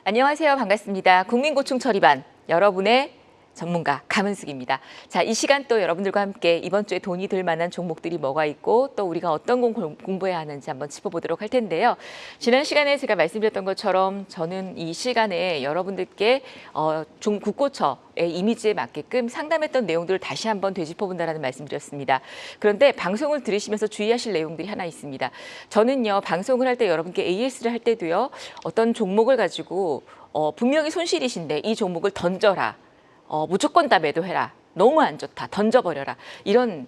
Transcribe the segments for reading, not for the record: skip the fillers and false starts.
안녕하세요. 반갑습니다. 국민고충 처리반 여러분의 전문가 감은숙입니다. 자, 이 시간 또 여러분들과 함께 이번 주에 돈이 들 만한 종목들이 뭐가 있고 또 우리가 어떤 공부해야 하는지 한번 짚어보도록 할 텐데요. 지난 시간에 제가 말씀드렸던 것처럼 저는 이 시간에 여러분들께 국고처의 이미지에 맞게끔 상담했던 내용들을 다시 한번 되짚어본다라는 말씀드렸습니다. 그런데 방송을 들으시면서 주의하실 내용들이 하나 있습니다. 저는요, 방송을 할 때 여러분께 AS를 할 때도요, 어떤 종목을 가지고 분명히 손실이신데 이 종목을 던져라. 무조건 다 매도해라. 너무 안 좋다. 던져버려라. 이런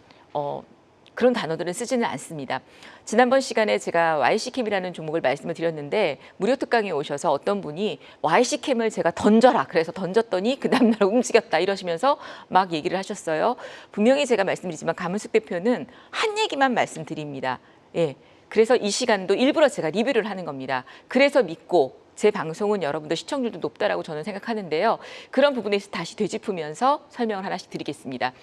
그런 단어들은 쓰지는 않습니다. 지난번 시간에 제가 YC캠이라는 종목을 말씀을 드렸는데 무료 특강에 오셔서 어떤 분이 YC캠을 제가 던져라. 그래서 던졌더니 그 다음날 움직였다. 이러시면서 막 얘기를 하셨어요. 분명히 제가 말씀드리지만 감은숙 대표는 한 얘기만 말씀드립니다. 예. 그래서 이 시간도 일부러 제가 리뷰를 하는 겁니다. 그래서 믿고 제 방송은 여러분들 시청률도 높다라고 저는 생각하는데요. 그런 부분에서 다시 되짚으면서 설명을 하나씩 드리겠습니다.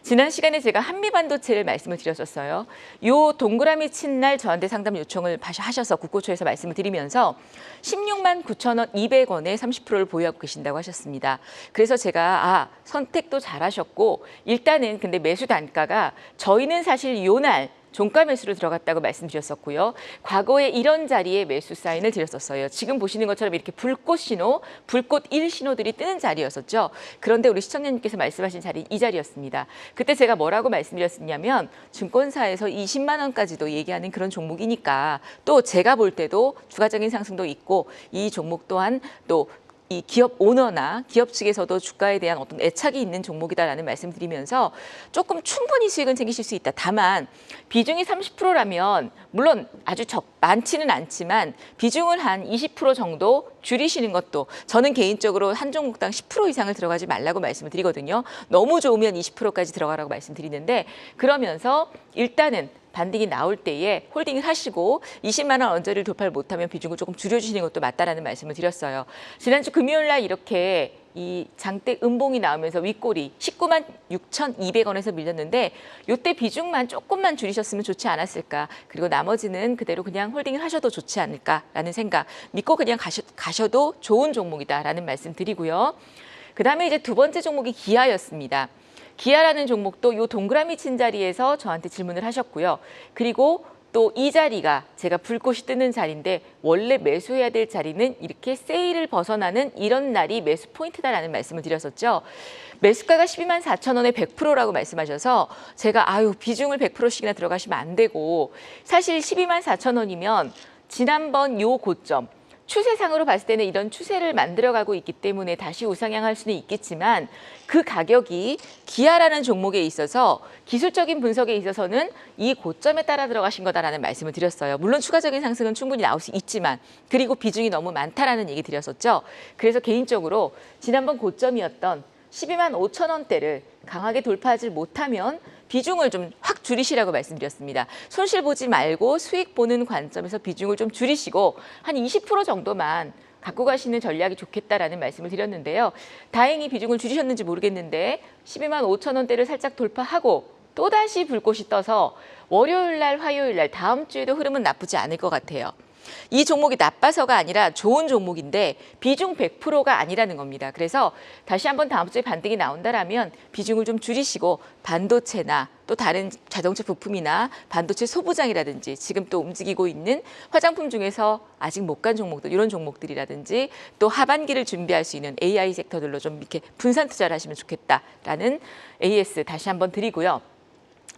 지난 시간에 제가 한미반도체를 말씀을 드렸었어요. 요 동그라미 친 날 저한테 상담 요청을 하셔서 국고초에서 말씀을 드리면서 16만 9천 200원에 30%를 보유하고 계신다고 하셨습니다. 그래서 제가 선택도 잘하셨고 일단은 근데 매수 단가가 저희는 사실 요날 종가 매수로 들어갔다고 말씀드렸었고요. 과거에 이런 자리에 매수 사인을 드렸었어요. 지금 보시는 것처럼 이렇게 불꽃 신호, 불꽃 1 신호들이 뜨는 자리였었죠. 그런데 우리 시청자님께서 말씀하신 자리 이 자리였습니다. 그때 제가 뭐라고 말씀드렸었냐면 증권사에서 20만 원까지도 얘기하는 그런 종목이니까 또 제가 볼 때도 추가적인 상승도 있고 이 종목 또한 또 이 기업 오너나 기업 측에서도 주가에 대한 어떤 애착이 있는 종목이다라는 말씀드리면서 조금 충분히 수익은 챙기실 수 있다. 다만 비중이 30%라면 물론 아주 많지는 않지만 비중을 한 20% 정도 줄이시는 것도 저는 개인적으로 한 종목당 10% 이상을 들어가지 말라고 말씀을 드리거든요. 너무 좋으면 20%까지 들어가라고 말씀드리는데 그러면서 일단은 반등이 나올 때에 홀딩을 하시고 20만 원 언저리를 돌파를 못하면 비중을 조금 줄여주시는 것도 맞다라는 말씀을 드렸어요. 지난주 금요일 날 이렇게 이 장대 음봉이 나오면서 윗꼬리 19만 6,200원에서 밀렸는데 이때 비중만 조금만 줄이셨으면 좋지 않았을까. 그리고 나머지는 그대로 그냥 홀딩을 하셔도 좋지 않을까라는 생각 믿고 그냥 가셔도 좋은 종목이다라는 말씀 드리고요. 그다음에 이제 두 번째 종목이 기아였습니다. 기아라는 종목도 이 동그라미 친 자리에서 저한테 질문을 하셨고요. 그리고 또 이 자리가 제가 불꽃이 뜨는 자리인데 원래 매수해야 될 자리는 이렇게 세일을 벗어나는 이런 날이 매수 포인트다라는 말씀을 드렸었죠. 매수가가 12만 4천 원에 100%라고 말씀하셔서 제가 비중을 100%씩이나 들어가시면 안 되고 사실 12만 4천 원이면 지난번 요 고점 추세상으로 봤을 때는 이런 추세를 만들어가고 있기 때문에 다시 우상향할 수는 있겠지만 그 가격이 기아라는 종목에 있어서 기술적인 분석에 있어서는 이 고점에 따라 들어가신 거다라는 말씀을 드렸어요. 물론 추가적인 상승은 충분히 나올 수 있지만 그리고 비중이 너무 많다라는 얘기 드렸었죠. 그래서 개인적으로 지난번 고점이었던 12만 5천 원대를 강하게 돌파하지 못하면 비중을 좀 확 줄이시라고 말씀드렸습니다. 손실 보지 말고 수익 보는 관점에서 비중을 좀 줄이시고 한 20% 정도만 갖고 가시는 전략이 좋겠다라는 말씀을 드렸는데요. 다행히 비중을 줄이셨는지 모르겠는데 12만 5천 원대를 살짝 돌파하고 또다시 불꽃이 떠서 월요일 날, 화요일 날 다음 주에도 흐름은 나쁘지 않을 것 같아요. 이 종목이 나빠서가 아니라 좋은 종목인데 비중 100%가 아니라는 겁니다. 그래서 다시 한번 다음 주에 반등이 나온다라면 비중을 좀 줄이시고 반도체나 또 다른 자동차 부품이나 반도체 소부장이라든지 지금 또 움직이고 있는 화장품 중에서 아직 못 간 종목들 이런 종목들이라든지 또 하반기를 준비할 수 있는 AI 섹터들로 좀 이렇게 분산 투자를 하시면 좋겠다라는 AS 다시 한번 드리고요.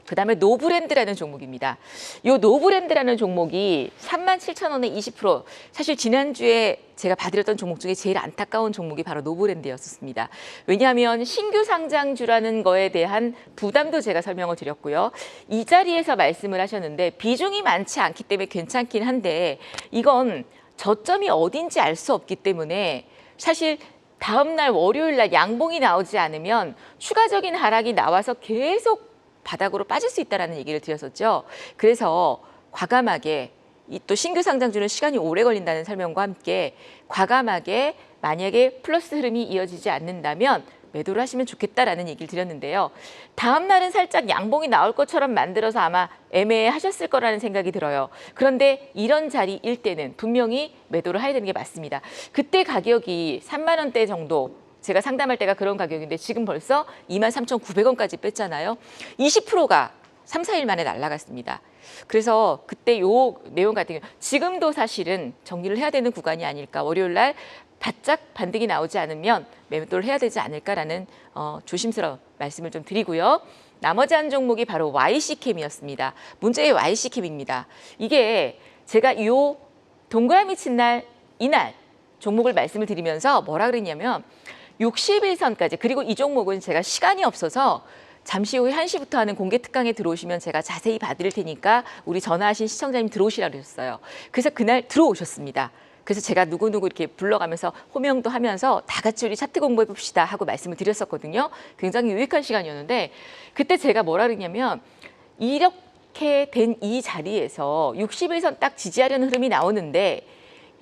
그다음에 노브랜드라는 종목입니다. 이 노브랜드라는 종목이 37,000원에 20%. 사실 지난주에 제가 봐드렸던 종목 중에 제일 안타까운 종목이 바로 노브랜드였었습니다. 왜냐하면 신규 상장주라는 거에 대한 부담도 제가 설명을 드렸고요. 이 자리에서 말씀을 하셨는데 비중이 많지 않기 때문에 괜찮긴 한데 이건 저점이 어딘지 알 수 없기 때문에 사실 다음 날 월요일 날 양봉이 나오지 않으면 추가적인 하락이 나와서 계속 바닥으로 빠질 수 있다는 얘기를 드렸었죠. 그래서 과감하게 또 신규 상장주는 시간이 오래 걸린다는 설명과 함께 과감하게 만약에 플러스 흐름이 이어지지 않는다면 매도를 하시면 좋겠다라는 얘기를 드렸는데요. 다음 날은 살짝 양봉이 나올 것처럼 만들어서 아마 애매하셨을 거라는 생각이 들어요. 그런데 이런 자리일 때는 분명히 매도를 해야 되는 게 맞습니다. 그때 가격이 3만 원대 정도, 제가 상담할 때가 그런 가격인데 지금 벌써 23,900원까지 뺐잖아요. 20%가 3, 4일 만에 날아갔습니다. 그래서 그때 요 내용 같은 경우 지금도 사실은 정리를 해야 되는 구간이 아닐까. 월요일 날 바짝 반등이 나오지 않으면 매도를 해야 되지 않을까라는 조심스러운 말씀을 좀 드리고요. 나머지 한 종목이 바로 YC캠이었습니다. 문제의 YC캠입니다. 이게 제가 요 동그라미 친 날 이날 종목을 말씀을 드리면서 뭐라 그랬냐면 61선까지, 그리고 이 종목은 제가 시간이 없어서 잠시 후에 1시부터 하는 공개 특강에 들어오시면 제가 자세히 봐드릴 테니까 우리 전화하신 시청자님 들어오시라고 그랬어요. 그래서 그날 들어오셨습니다. 그래서 제가 누구누구 이렇게 불러가면서 호명도 하면서 다 같이 우리 차트 공부해 봅시다 하고 말씀을 드렸었거든요. 굉장히 유익한 시간이었는데 그때 제가 뭐라 그랬냐면 이렇게 된 이 자리에서 61선 딱 지지하려는 흐름이 나오는데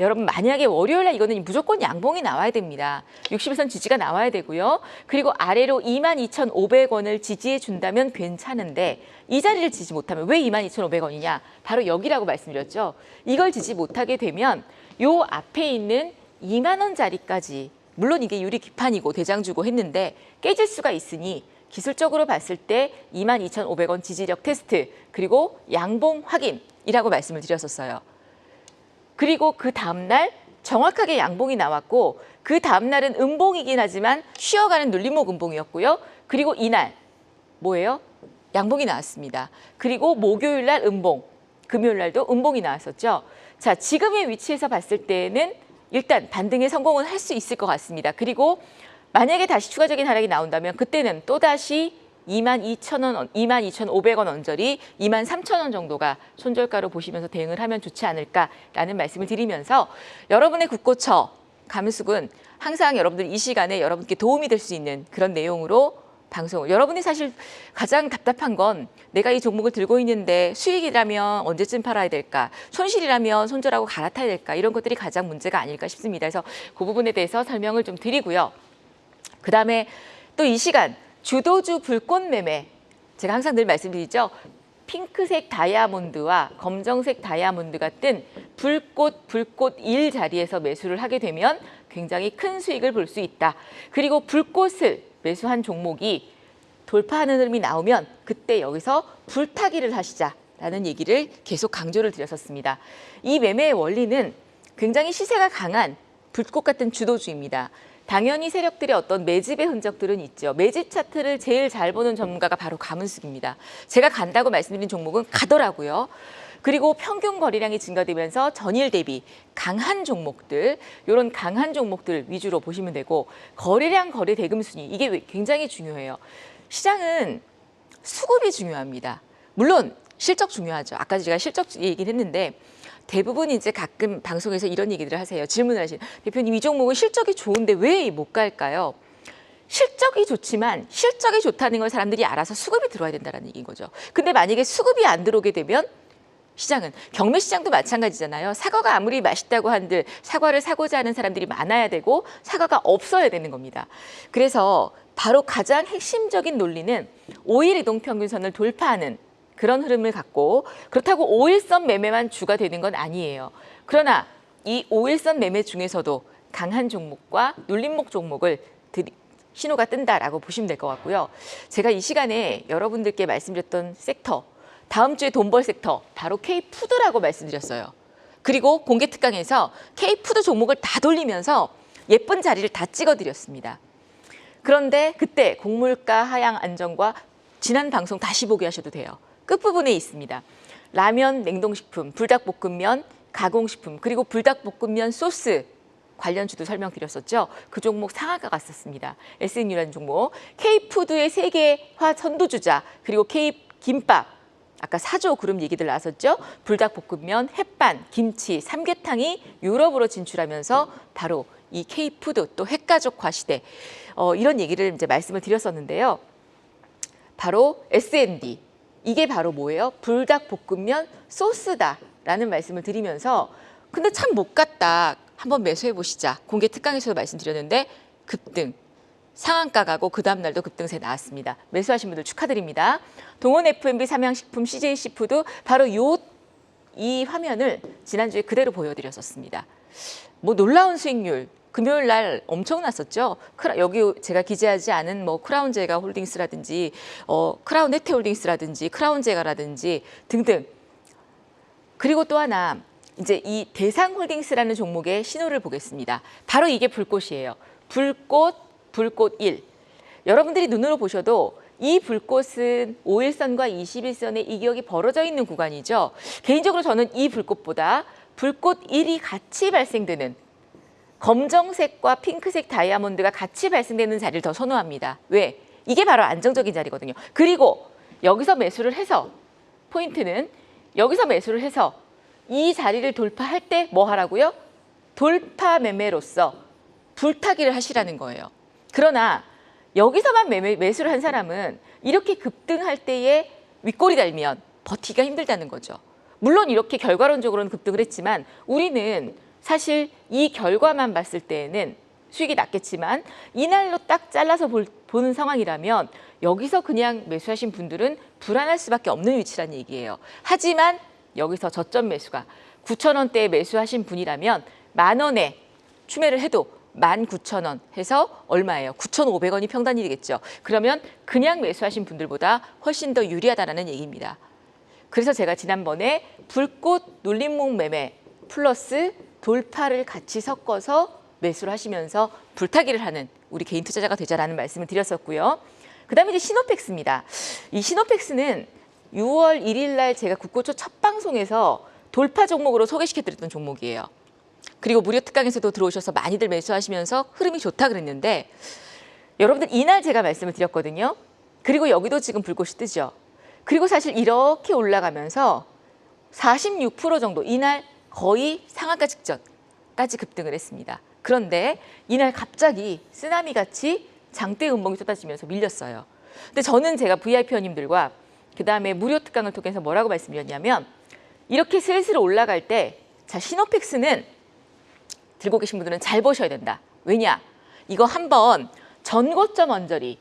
여러분 만약에 월요일 날 이거는 무조건 양봉이 나와야 됩니다. 61선 지지가 나와야 되고요. 그리고 아래로 22,500원을 지지해 준다면 괜찮은데 이 자리를 지지 못하면 왜 22,500원이냐? 바로 여기라고 말씀드렸죠. 이걸 지지 못하게 되면 요 앞에 있는 2만 원짜리까지, 물론 이게 유리 기판이고 대장주고 했는데 깨질 수가 있으니 기술적으로 봤을 때 22,500원 지지력 테스트 그리고 양봉 확인이라고 말씀을 드렸었어요. 그리고 그 다음날 정확하게 양봉이 나왔고 그 다음날은 음봉이긴 하지만 쉬어가는 눌림목 음봉이었고요. 그리고 이날 뭐예요? 양봉이 나왔습니다. 그리고 목요일 날 음봉, 금요일 날도 음봉이 나왔었죠. 자, 지금의 위치에서 봤을 때는 일단 반등에 성공은 할 수 있을 것 같습니다. 그리고 만약에 다시 추가적인 하락이 나온다면 그때는 또다시 22,000원, 22,500원 언저리 23,000원 정도가 손절가로 보시면서 대응을 하면 좋지 않을까라는 말씀을 드리면서 여러분의 국고처 감숙은 항상 여러분들 이 시간에 여러분께 도움이 될 수 있는 그런 내용으로 방송을, 여러분이 사실 가장 답답한 건 내가 이 종목을 들고 있는데 수익이라면 언제쯤 팔아야 될까, 손실이라면 손절하고 갈아타야 될까, 이런 것들이 가장 문제가 아닐까 싶습니다. 그래서 그 부분에 대해서 설명을 좀 드리고요. 그다음에 또 이 시간 주도주 불꽃 매매, 제가 항상 늘 말씀드리죠. 핑크색 다이아몬드와 검정색 다이아몬드가 뜬 불꽃 1 자리에서 매수를 하게 되면 굉장히 큰 수익을 볼 수 있다. 그리고 불꽃을 매수한 종목이 돌파하는 흐름이 나오면 그때 여기서 불타기를 하시자라는 얘기를 계속 강조를 드렸었습니다. 이 매매의 원리는 굉장히 시세가 강한 불꽃 같은 주도주입니다. 당연히 세력들의 어떤 매집의 흔적들은 있죠. 매집 차트를 제일 잘 보는 전문가가 바로 가문숙입니다. 제가 간다고 말씀드린 종목은 가더라고요. 그리고 평균 거래량이 증가되면서 전일 대비 강한 종목들, 이런 강한 종목들 위주로 보시면 되고, 거래량, 거래 대금 순위, 이게 굉장히 중요해요. 시장은 수급이 중요합니다. 물론 실적 중요하죠. 아까 제가 실적 얘기를 했는데 대부분 이제 가끔 방송에서 이런 얘기들을 하세요. 질문을 하시는, 대표님 이 종목은 실적이 좋은데 왜 못 갈까요? 실적이 좋지만 실적이 좋다는 걸 사람들이 알아서 수급이 들어와야 된다는 얘기인 거죠. 근데 만약에 수급이 안 들어오게 되면 시장은, 경매 시장도 마찬가지잖아요. 사과가 아무리 맛있다고 한들 사과를 사고자 하는 사람들이 많아야 되고 사과가 없어야 되는 겁니다. 그래서 바로 가장 핵심적인 논리는 5일 이동평균선을 돌파하는 그런 흐름을 갖고, 그렇다고 5일선 매매만 주가 되는 건 아니에요. 그러나 이 5일선 매매 중에서도 강한 종목과 눌림목 종목을 신호가 뜬다라고 보시면 될 것 같고요. 제가 이 시간에 여러분들께 말씀드렸던 섹터, 다음 주에 돈 벌 섹터, 바로 K푸드라고 말씀드렸어요. 그리고 공개 특강에서 K푸드 종목을 다 돌리면서 예쁜 자리를 다 찍어드렸습니다. 그런데 그때 곡물가 하향 안정과 지난 방송 다시 보기 하셔도 돼요. 끝부분에 있습니다. 라면, 냉동식품, 불닭볶음면, 가공식품, 그리고 불닭볶음면 소스 관련주도 설명드렸었죠. 그 종목 상한가 갔었습니다. SNU라는 종목. K푸드의 세계화 선두주자, 그리고 K김밥, 아까 4조 그룹 얘기들 나왔었죠. 불닭볶음면, 햇반, 김치, 삼계탕이 유럽으로 진출하면서 바로 이 K푸드, 또 핵가족화 시대, 이런 얘기를 이제 말씀을 드렸었는데요. 바로 SND, 이게 바로 뭐예요? 불닭볶음면 소스다라는 말씀을 드리면서, 근데 참 못 갔다, 한번 매수해 보시자, 공개 특강에서도 말씀드렸는데 급등, 상한가 가고 그 다음 날도 급등세 나왔습니다. 매수하신 분들 축하드립니다. 동원 F&B, 삼양식품, CJC푸드 바로 이 화면을 지난주에 그대로 보여드렸었습니다. 뭐 놀라운 수익률, 금요일 날 엄청났었죠. 여기 제가 기재하지 않은 뭐 크라운 제가 홀딩스라든지 크라운 혜태홀딩스라든지 크라운 제가라든지 등등. 그리고 또 하나 이제 이 대상홀딩스라는 종목의 신호를 보겠습니다. 바로 이게 불꽃이에요. 불꽃 1. 여러분들이 눈으로 보셔도 이 불꽃은 5일선과 21선의 이격이 벌어져 있는 구간이죠. 개인적으로 저는 이 불꽃보다 불꽃 1이 같이 발생되는 검정색과 핑크색 다이아몬드가 같이 발생되는 자리를 더 선호합니다. 왜? 이게 바로 안정적인 자리거든요. 그리고 여기서 매수를 해서 포인트는 여기서 매수를 해서 이 자리를 돌파할 때 뭐 하라고요? 돌파 매매로서 불타기를 하시라는 거예요. 그러나 여기서만 매수를 한 사람은 이렇게 급등할 때에 윗골이 달면 버티기가 힘들다는 거죠. 물론 이렇게 결과론적으로는 급등을 했지만 우리는 사실 이 결과만 봤을 때에는 수익이 낮겠지만 이날로 딱 잘라서 보는 상황이라면 여기서 그냥 매수하신 분들은 불안할 수밖에 없는 위치라는 얘기예요. 하지만 여기서 저점 매수가 9,000원대에 매수하신 분이라면 10,000원에 추매를 해도 19,000원 해서 얼마예요? 9,500원이 평단이 되겠죠. 그러면 그냥 매수하신 분들보다 훨씬 더 유리하다는 얘기입니다. 그래서 제가 지난번에 불꽃 눌림목 매매 플러스 돌파를 같이 섞어서 매수를 하시면서 불타기를 하는 우리 개인 투자자가 되자라는 말씀을 드렸었고요. 그다음에 이제 시노팩스입니다. 이 시노팩스는 6월 1일 날 제가 국고초 첫 방송에서 돌파 종목으로 소개시켜드렸던 종목이에요. 그리고 무료 특강에서도 들어오셔서 많이들 매수하시면서 흐름이 좋다 그랬는데 여러분들 이날 제가 말씀을 드렸거든요. 그리고 여기도 지금 불꽃이 뜨죠. 그리고 사실 이렇게 올라가면서 46% 정도 이날 거의 상한가 직전까지 급등을 했습니다. 그런데 이날 갑자기 쓰나미같이 장대 음봉이 쏟아지면서 밀렸어요. 근데 저는 제가 VIP원님들과 그다음에 무료 특강을 통해서 뭐라고 말씀드렸냐면 이렇게 슬슬 올라갈 때 자, 시노팩스는 들고 계신 분들은 잘 보셔야 된다. 왜냐? 이거 한번 전고점 언저리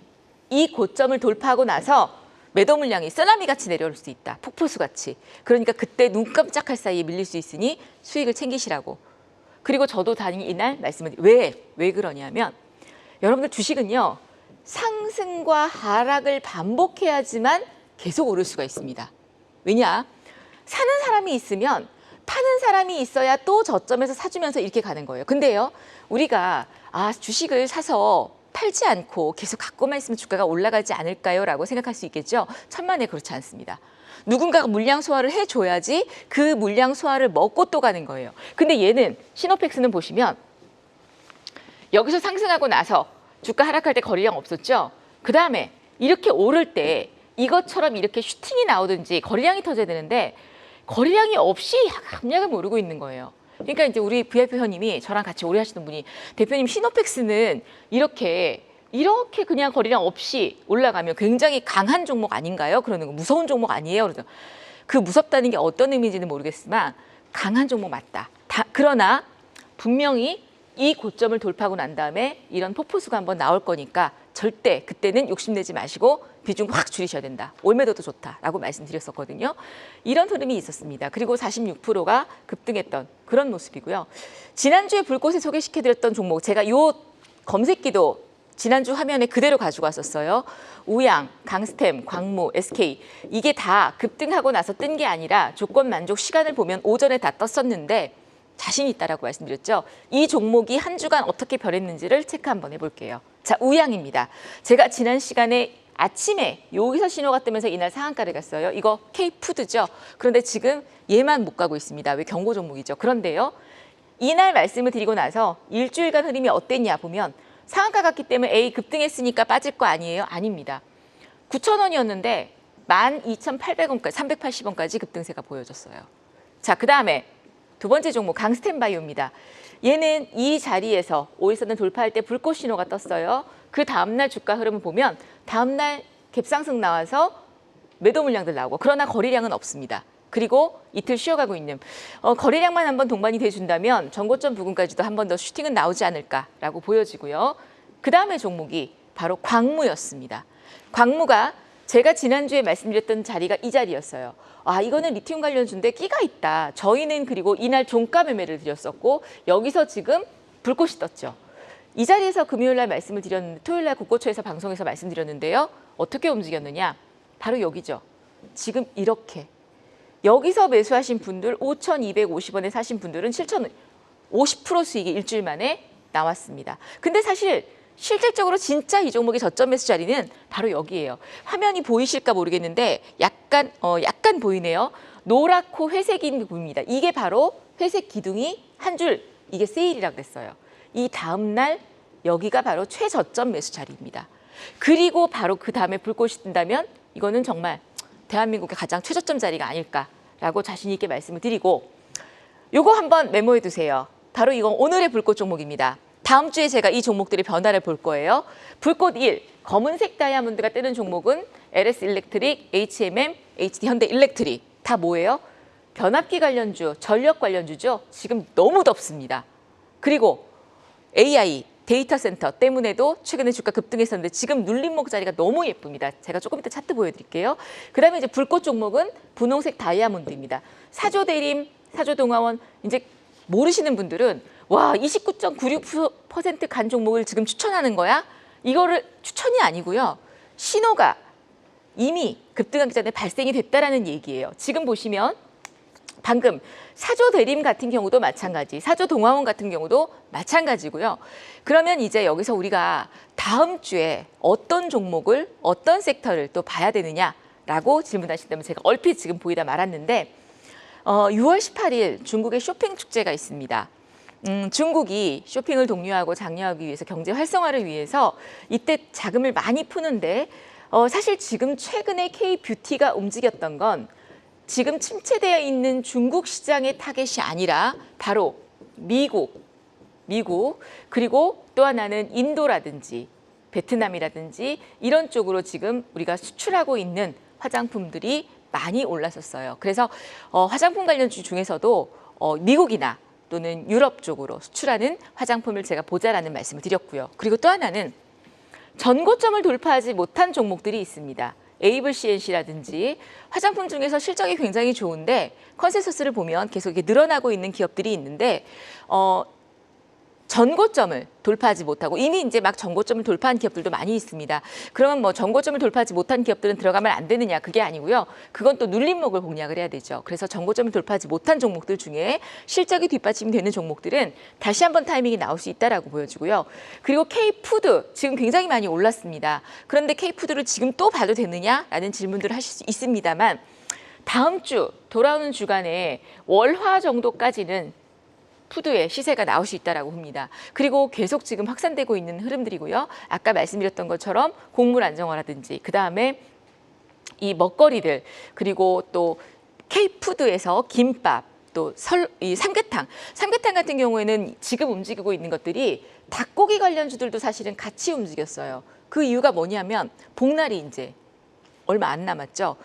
이 고점을 돌파하고 나서 매도 물량이 쓰나미같이 내려올 수 있다. 폭포수같이. 그러니까 그때 눈 깜짝할 사이에 밀릴 수 있으니 수익을 챙기시라고. 그리고 저도 단위 이날 말씀을 왜 그러냐면 여러분들 주식은요. 상승과 하락을 반복해야지만 계속 오를 수가 있습니다. 왜냐? 사는 사람이 있으면 파는 사람이 있어야 또 저점에서 사주면서 이렇게 가는 거예요. 근데요. 우리가 주식을 사서 팔지 않고 계속 갖고만 있으면 주가가 올라가지 않을까요? 라고 생각할 수 있겠죠. 천만에 그렇지 않습니다. 누군가가 물량 소화를 해줘야지 그 물량 소화를 먹고 또 가는 거예요. 근데 얘는 시노팩스는 보시면 여기서 상승하고 나서 주가 하락할 때 거래량 없었죠. 그 다음에 이렇게 오를 때 이것처럼 이렇게 슈팅이 나오든지 거래량이 터져야 되는데 거래량이 없이 야금야금 오르고 있는 거예요. 그러니까 이제 우리 VIP 회원님이 저랑 같이 오래 하시는 분이 대표님 시노팩스는 이렇게 그냥 거래량 없이 올라가면 굉장히 강한 종목 아닌가요? 그러는 거 무서운 종목 아니에요? 그래서 그 무섭다는 게 어떤 의미인지는 모르겠지만 강한 종목 맞다. 그러나 분명히 이 고점을 돌파하고 난 다음에 이런 폭포수가 한번 나올 거니까 절대 그때는 욕심내지 마시고 비중 확 줄이셔야 된다. 올매도도 좋다라고 말씀드렸었거든요. 이런 흐름이 있었습니다. 그리고 46%가 급등했던 그런 모습이고요. 지난주에 불꽃에 소개시켜드렸던 종목 제가 요 검색기도 지난주 화면에 그대로 가지고 왔었어요. 우양, 강스템, 광무, SK 이게 다 급등하고 나서 뜬 게 아니라 조건 만족 시간을 보면 오전에 다 떴었는데 자신 있다라고 말씀드렸죠. 이 종목이 한 주간 어떻게 변했는지를 체크 한번 해볼게요. 자, 우양입니다. 제가 지난 시간에 아침에 여기서 신호가 뜨면서 이날 상한가를 갔어요. 이거 K푸드죠. 그런데 지금 얘만 못 가고 있습니다. 왜 경고 종목이죠. 그런데요. 이날 말씀을 드리고 나서 일주일간 흐름이 어땠냐 보면 상한가 갔기 때문에 A 급등했으니까 빠질 거 아니에요? 아닙니다. 9,000원이었는데 12,800원까지 380원까지 급등세가 보여졌어요. 자, 그다음에 두 번째 종목 강스텐바이오입니다. 얘는 이 자리에서 5일선을 돌파할 때 불꽃 신호가 떴어요. 그 다음날 주가 흐름을 보면 다음날 갭상승 나와서 매도 물량들 나오고 그러나 거래량은 없습니다. 그리고 이틀 쉬어가고 있는 거래량만 한번 동반이 돼준다면 전고점 부근까지도 한 번 더 슈팅은 나오지 않을까라고 보여지고요. 그 다음에 종목이 바로 광무였습니다. 광무가 제가 지난주에 말씀드렸던 자리가 이 자리였어요. 아, 이거는 리튬 관련주인데 끼가 있다. 저희는 그리고 이날 종가 매매를 드렸었고 여기서 지금 불꽃이 떴죠. 이 자리에서 금요일 날 말씀을 드렸는데 토요일 날 국고초에서 방송에서 말씀드렸는데요. 어떻게 움직였느냐? 바로 여기죠. 지금 이렇게. 여기서 매수하신 분들 5,250원에 사신 분들은 7,050% 수익이 일주일 만에 나왔습니다. 근데 사실 실질적으로 진짜 이 종목의 저점 매수 자리는 바로 여기예요. 화면이 보이실까 모르겠는데 약간 보이네요. 노랗고 회색인 부분입니다. 이게 바로 회색 기둥이 한 줄 이게 세일이라고 그랬어요. 이 다음 날 여기가 바로 최저점 매수 자리입니다. 그리고 바로 그 다음에 불꽃이 뜬다면 이거는 정말 대한민국의 가장 최저점 자리가 아닐까라고 자신 있게 말씀을 드리고 요거 한번 메모해 두세요. 바로 이건 오늘의 불꽃 종목입니다. 다음 주에 제가 이 종목들의 변화를 볼 거예요. 불꽃 1, 검은색 다이아몬드가 뜨는 종목은 LS 일렉트릭, HMM, HD 현대 일렉트릭. 다 뭐예요? 변압기 관련주, 전력 관련주죠. 지금 너무 덥습니다. 그리고 AI, 데이터 센터 때문에도 최근에 주가 급등했었는데 지금 눌림목 자리가 너무 예쁩니다. 제가 조금 이따 차트 보여드릴게요. 그다음에 이제 불꽃 종목은 분홍색 다이아몬드입니다. 사조대림, 사조동화원 이제 모르시는 분들은 와 29.96% 간 종목을 지금 추천하는 거야? 이거를 추천이 아니고요. 신호가 이미 급등하기 전에 발생이 됐다라는 얘기예요. 지금 보시면 방금 사조대림 같은 경우도 마찬가지, 사조동화원 같은 경우도 마찬가지고요. 그러면 이제 여기서 우리가 다음 주에 어떤 종목을, 어떤 섹터를 또 봐야 되느냐라고 질문하신다면 제가 얼핏 지금 보이다 말았는데 6월 18일 중국의 쇼핑 축제가 있습니다. 중국이 쇼핑을 독려하고 장려하기 위해서 경제 활성화를 위해서 이때 자금을 많이 푸는데 사실 지금 최근에 K-뷰티가 움직였던 건 지금 침체되어 있는 중국 시장의 타겟이 아니라 바로 미국 그리고 또 하나는 인도라든지 베트남이라든지 이런 쪽으로 지금 우리가 수출하고 있는 화장품들이 많이 올랐었어요. 그래서 화장품 관련주 중에서도 미국이나 또는 유럽 쪽으로 수출하는 화장품을 제가 보자라는 말씀을 드렸고요. 그리고 또 하나는 전고점을 돌파하지 못한 종목들이 있습니다. 에이블 CNC라든지 화장품 중에서 실적이 굉장히 좋은데 컨센서스를 보면 계속 이렇게 늘어나고 있는 기업들이 있는데 전고점을 돌파하지 못하고 이미 이제 막 전고점을 돌파한 기업들도 많이 있습니다. 그러면 뭐 전고점을 돌파하지 못한 기업들은 들어가면 안 되느냐 그게 아니고요. 그건 또 눌림목을 공략을 해야 되죠. 그래서 전고점을 돌파하지 못한 종목들 중에 실적이 뒷받침이 되는 종목들은 다시 한번 타이밍이 나올 수 있다라고 보여지고요. 그리고 K푸드 지금 굉장히 많이 올랐습니다. 그런데 K푸드를 지금 또 봐도 되느냐라는 질문들을 하실 수 있습니다만 다음 주 돌아오는 주간에 월화 정도까지는 푸드의 시세가 나올 수 있다라고 봅니다. 그리고 계속 지금 확산되고 있는 흐름들이고요. 아까 말씀드렸던 것처럼 곡물 안정화라든지 그다음에 이 먹거리들 그리고 또 K푸드에서 김밥 또 이 삼계탕 같은 경우에는 지금 움직이고 있는 것들이 닭고기 관련주들도 사실은 같이 움직였어요. 그 이유가 뭐냐면 복날이 이제 얼마 안 남았죠.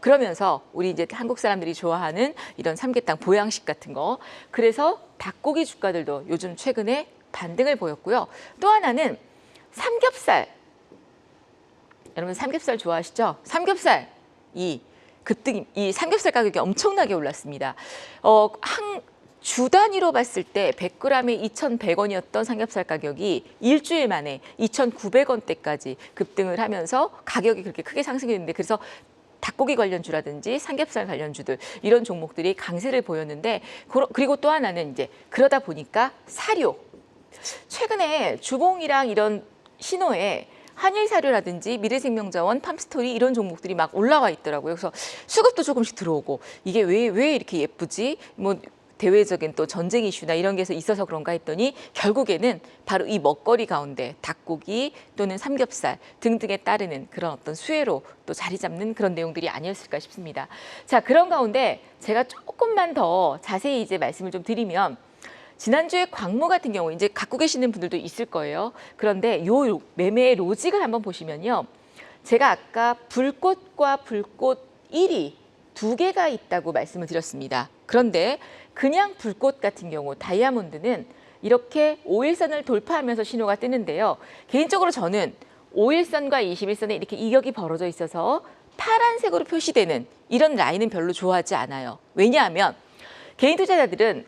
그러면서 우리 이제 한국 사람들이 좋아하는 이런 삼계탕 보양식 같은 거. 그래서 닭고기 주가들도 요즘 최근에 반등을 보였고요. 또 하나는 삼겹살. 여러분 삼겹살 좋아하시죠? 삼겹살 이 삼겹살 가격이 엄청나게 올랐습니다. 한 주 단위로 봤을 때 100g에 2,100원이었던 삼겹살 가격이 일주일 만에 2,900원대까지 급등을 하면서 가격이 그렇게 크게 상승했는데 그래서 닭고기 관련주라든지 삼겹살 관련주들 이런 종목들이 강세를 보였는데 그리고 또 하나는 이제 그러다 보니까 사료 최근에 주봉이랑 이런 신호에 한일사료라든지 미래생명자원, 팜스토리 이런 종목들이 막 올라와 있더라고요. 그래서 수급도 조금씩 들어오고 이게 왜 이렇게 예쁘지? 뭐 대외적인 또 전쟁 이슈나 이런 게 있어서 그런가 했더니 결국에는 바로 이 먹거리 가운데 닭고기 또는 삼겹살 등등에 따르는 그런 어떤 수혜로 또 자리 잡는 그런 내용들이 아니었을까 싶습니다. 자, 그런 가운데 제가 조금만 더 자세히 이제 말씀을 좀 드리면 지난주에 광무 같은 경우 이제 갖고 계시는 분들도 있을 거예요. 그런데 요 매매의 로직을 한번 보시면요. 제가 아까 불꽃과 불꽃 1이 두 개가 있다고 말씀을 드렸습니다. 그런데 그냥 불꽃 같은 경우 다이아몬드는 이렇게 5일선을 돌파하면서 신호가 뜨는데요. 개인적으로 저는 5일선과 21선에 이렇게 이격이 벌어져 있어서 파란색으로 표시되는 이런 라인은 별로 좋아하지 않아요. 왜냐하면 개인 투자자들은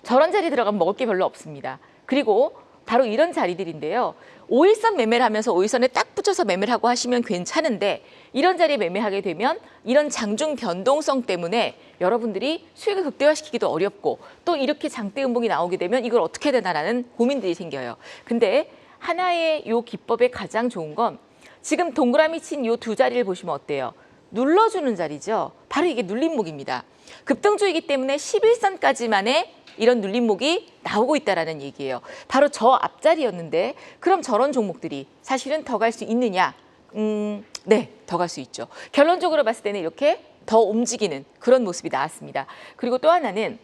저런 자리 들어가면 먹을 게 별로 없습니다. 그리고 바로 이런 자리들인데요. 5일선 매매를 하면서 5일선에 딱 붙여서 매매를 하고 하시면 괜찮은데 이런 자리에 매매하게 되면 이런 장중 변동성 때문에 여러분들이 수익을 극대화시키기도 어렵고 또 이렇게 장대 음봉이 나오게 되면 이걸 어떻게 해야 되나라는 고민들이 생겨요. 근데 하나의 요 기법의 가장 좋은 건 지금 동그라미 친 요 두 자리를 보시면 어때요? 눌러주는 자리죠. 바로 이게 눌림목입니다. 급등주이기 때문에 11선까지만의 이런 눌림목이 나오고 있다는 얘기예요. 바로 저 앞자리였는데 그럼 저런 종목들이 사실은 더 갈 수 있느냐? 네, 더 갈 수 있죠. 결론적으로 봤을 때는 이렇게 더 움직이는 그런 모습이 나왔습니다. 그리고 또 하나는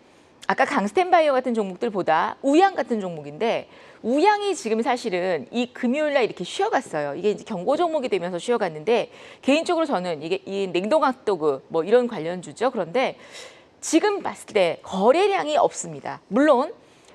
아까 강스텐바이오 같은 종목들보다 우양 같은 종목인데 우양이 지금 사실은 이 금요일 날 이렇게 쉬어갔어요. 이게 이제 경고 종목이 되면서 쉬어갔는데 개인적으로 저는 이게 이 냉동 핫도그 뭐 이런 관련주죠. 그런데 지금 봤을 때 거래량이 없습니다. 물론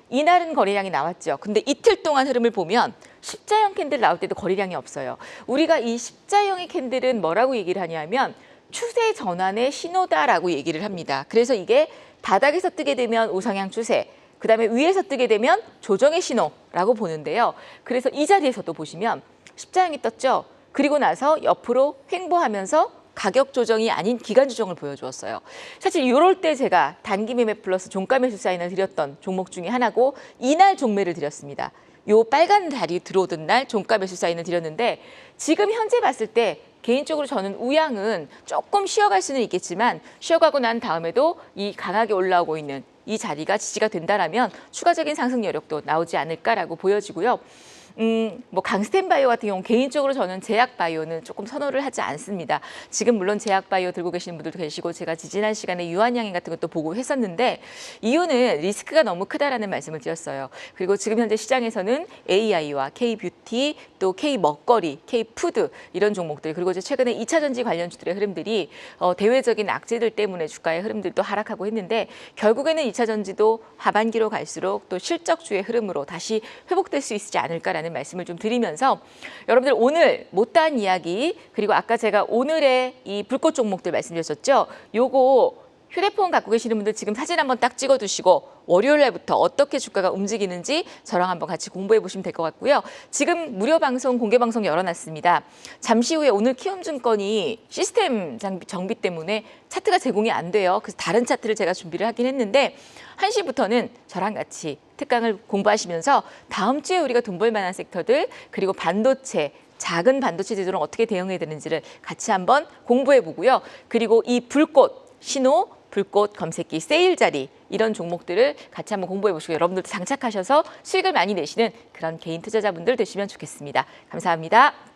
이날은 거래량이 나왔죠. 근데 이틀 동안 흐름을 보면 십자형 캔들 나올 때도 거래량이 없어요. 우리가 이 십자형의 캔들은 뭐라고 얘기를 하냐면 추세 전환의 신호다라고 얘기를 합니다. 그래서 이게 바닥에서 뜨게 되면 우상향 추세, 그다음에 위에서 뜨게 되면 조정의 신호라고 보는데요. 그래서 이 자리에서도 보시면 십자형이 떴죠. 그리고 나서 옆으로 횡보하면서 가격 조정이 아닌 기간 조정을 보여주었어요. 사실 이럴 때 제가 단기 매매 플러스 종가 매수 사인을 드렸던 종목 중에 하나고 이날 종매를 드렸습니다. 요 빨간 다리 들어오던 날 종가 매수 사인을 드렸는데 지금 현재 봤을 때 개인적으로 저는 우양은 조금 쉬어갈 수는 있겠지만 쉬어가고 난 다음에도 이 강하게 올라오고 있는 이 자리가 지지가 된다라면 추가적인 상승 여력도 나오지 않을까라고 보여지고요. 뭐 강스텐바이오 같은 경우 개인적으로 저는 제약바이오는 조금 선호를 하지 않습니다. 지금 물론 제약바이오 들고 계시는 분들도 계시고 제가 지지난 시간에 유한양행 같은 것도 보고 했었는데 이유는 리스크가 너무 크다라는 말씀을 드렸어요. 그리고 지금 현재 시장에서는 AI와 K뷰티 또 K먹거리, K푸드 이런 종목들 그리고 이제 최근에 2차 전지 관련주들의 흐름들이 대외적인 악재들 때문에 주가의 흐름들도 하락하고 했는데 결국에는 2차 전지도 하반기로 갈수록 또 실적주의 흐름으로 다시 회복될 수 있지 않을까라는 말씀을 좀 드리면서 여러분들 오늘 못다한 이야기 그리고 아까 제가 오늘의 이 불꽃 종목들 말씀드렸었죠. 요거 휴대폰 갖고 계시는 분들 지금 사진 한번 딱 찍어두시고 월요일 날부터 어떻게 주가가 움직이는지 저랑 한번 같이 공부해 보시면 될 것 같고요. 지금 무료 방송, 공개 방송 열어놨습니다. 잠시 후에 오늘 키움증권이 시스템 정비 때문에 차트가 제공이 안 돼요. 그래서 다른 차트를 제가 준비를 하긴 했는데 1시부터는 저랑 같이 특강을 공부하시면서 다음 주에 우리가 돈 벌 만한 섹터들 그리고 반도체 작은 반도체 제조는 어떻게 대응해야 되는지를 같이 한번 공부해 보고요. 그리고 이 불꽃 신호, 불꽃 검색기 세일 자리 이런 종목들을 같이 한번 공부해 보시고 여러분들도 장착하셔서 수익을 많이 내시는 그런 개인 투자자분들 되시면 좋겠습니다. 감사합니다.